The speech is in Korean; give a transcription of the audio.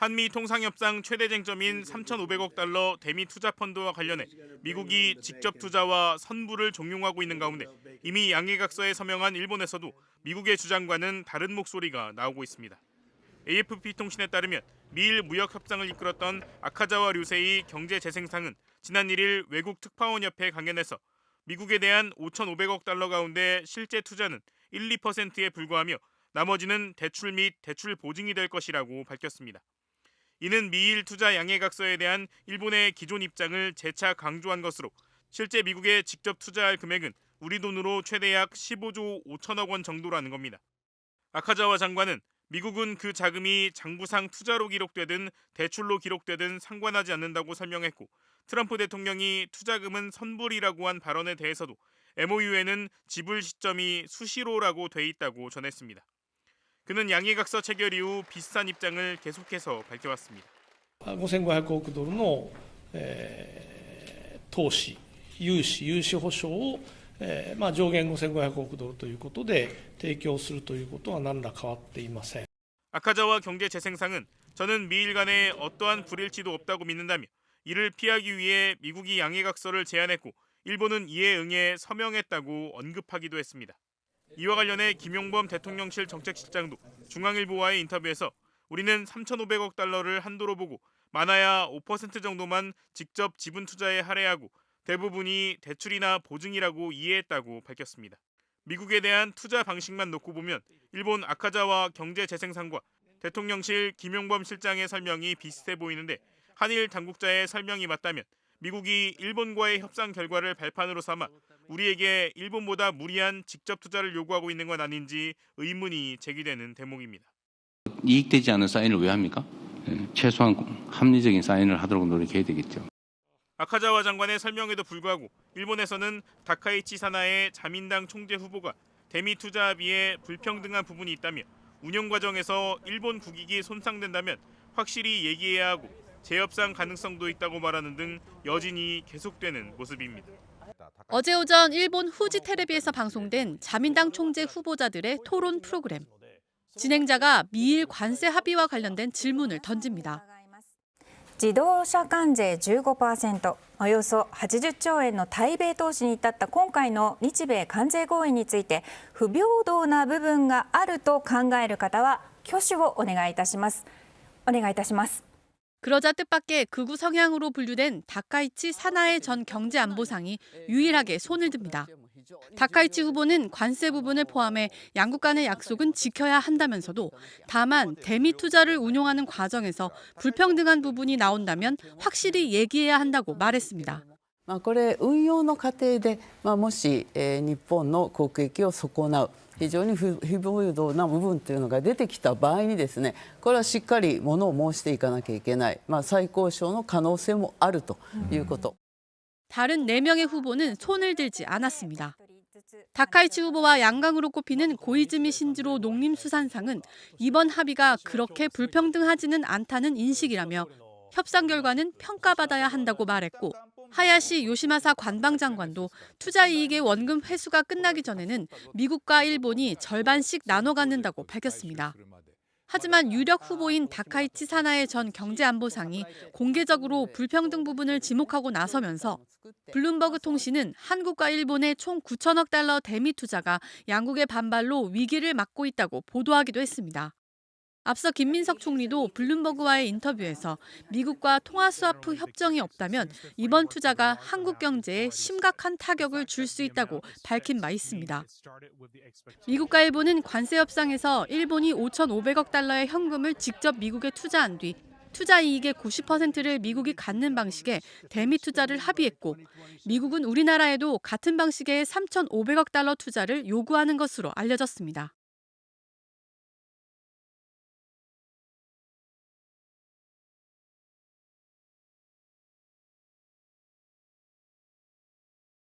한미 통상협상 최대 쟁점인 3,500억 달러 대미 투자 펀드와 관련해 미국이 직접 투자와 선불을 종용하고 있는 가운데 이미 양해각서에 서명한 일본에서도 미국의 주장과는 다른 목소리가 나오고 있습니다. AFP 통신에 따르면 미일 무역 협상을 이끌었던 아카자와 류세이 경제재생상은 지난 1일 외국 특파원협회 강연에서 미국에 대한 5,500억 달러 가운데 실제 투자는 1, 2%에 불과하며 나머지는 대출 및 대출 보증이 될 것이라고 밝혔습니다. 이는 미일 투자 양해각서에 대한 일본의 기존 입장을 재차 강조한 것으로 실제 미국에 직접 투자할 금액은 우리 돈으로 최대 약 15조 5천억 원 정도라는 겁니다. 아카자와 장관은 미국은 그 자금이 장부상 투자로 기록되든 대출로 기록되든 상관하지 않는다고 설명했고, 트럼프 대통령이 투자금은 선불이라고 한 발언에 대해서도 MOU에는 지불 시점이 수시로라고 돼 있다고 전했습니다. 그는 양해각서 체결 이후 비슷한 입장을 계속해서 밝혀왔습니다. 5500億ドルの、投資、融資保証を、上限5500億ドルということで提供するということは何ら変わっていません。 아카자와 경제재생상은 저는 미일 간에 어떠한 불일치도 없다고 믿는다며 이를 피하기 위해 미국이 양해각서를 제안했고 일본은 이에 응해 서명했다고 언급하기도 했습니다. 이와 관련해 김용범 대통령실 정책실장도 중앙일보와의 인터뷰에서 우리는 3,500억 달러를 한도로 보고 많아야 5% 정도만 직접 지분 투자에 할애하고 대부분이 대출이나 보증이라고 이해했다고 밝혔습니다. 미국에 대한 투자 방식만 놓고 보면 일본 아카자와 경제재생상과 대통령실 김용범 실장의 설명이 비슷해 보이는데 한일 당국자의 설명이 맞다면 미국이 일본과의 협상 결과를 발판으로 삼아 우리에게 일본보다 무리한 직접 투자를 요구하고 있는 건 아닌지 의문이 제기되는 대목입니다. 이익되지 않은 사인을 왜 합니까? 최소한 합리적인 사인을 하도록 노력해야 되겠죠. 아카자와 장관의 설명에도 불구하고 일본에서는 다카이치 사나의 자민당 총재 후보가 대미 투자 합의에 불평등한 부분이 있다며 운영 과정에서 일본 국익이 손상된다면 확실히 얘기해야 하고 재협상 가능성도 있다고 말하는 등 여진이 계속되는 모습입니다. 어제 오전 일본 후지 텔레비에서 방송된 자민당 총재 후보자들의 토론 프로그램. 진행자가 미일 관세 합의와 관련된 질문을 던집니다. 自動車関税 15%、およそ80兆円の対米投資に至った今回の日米関税合意について不平等な部分があると考える方は挙手をお願いいたします。お願いいたします。 그러자 뜻밖의 극우 성향으로 분류된 다카이치 사나의 전 경제안보상이 유일하게 손을 듭니다. 다카이치 후보는 관세 부분을 포함해 양국 간의 약속은 지켜야 한다면서도 다만 대미 투자를 운용하는 과정에서 불평등한 부분이 나온다면 확실히 얘기해야 한다고 말했습니다. これ運用の過程で、もし、日本の国益を損なう非常に不平等な部分というのが出てきた場合にですね、これはしっかりものを申していかなきゃいけない、再交渉の可能性もあるということ。 다른 4명의 후보는 손을 들지 않았습니다. 다카이치 후보와 양강으로 꼽히는 고이즈미 신지로 농림수산상은 이번 합의가 그렇게 불평등하지는 않다는 인식이라며 협상 결과는 평가받아야 한다고 말했고 하야시 요시마사 관방장관도 투자 이익의 원금 회수가 끝나기 전에는 미국과 일본이 절반씩 나눠 갖는다고 밝혔습니다. 하지만 유력 후보인 다카이치 사나의 전 경제안보상이 공개적으로 불평등 부분을 지목하고 나서면서 블룸버그 통신은 한국과 일본의 총 9천억 달러 대미 투자가 양국의 반발로 위기를 맞고 있다고 보도하기도 했습니다. 앞서 김민석 총리도 블룸버그와의 인터뷰에서 미국과 통화스와프 협정이 없다면 이번 투자가 한국 경제에 심각한 타격을 줄 수 있다고 밝힌 바 있습니다. 미국과 일본은 관세 협상에서 일본이 5,500억 달러의 현금을 직접 미국에 투자한 뒤 투자 이익의 90%를 미국이 갖는 방식의 대미 투자를 합의했고 미국은 우리나라에도 같은 방식의 3,500억 달러 투자를 요구하는 것으로 알려졌습니다.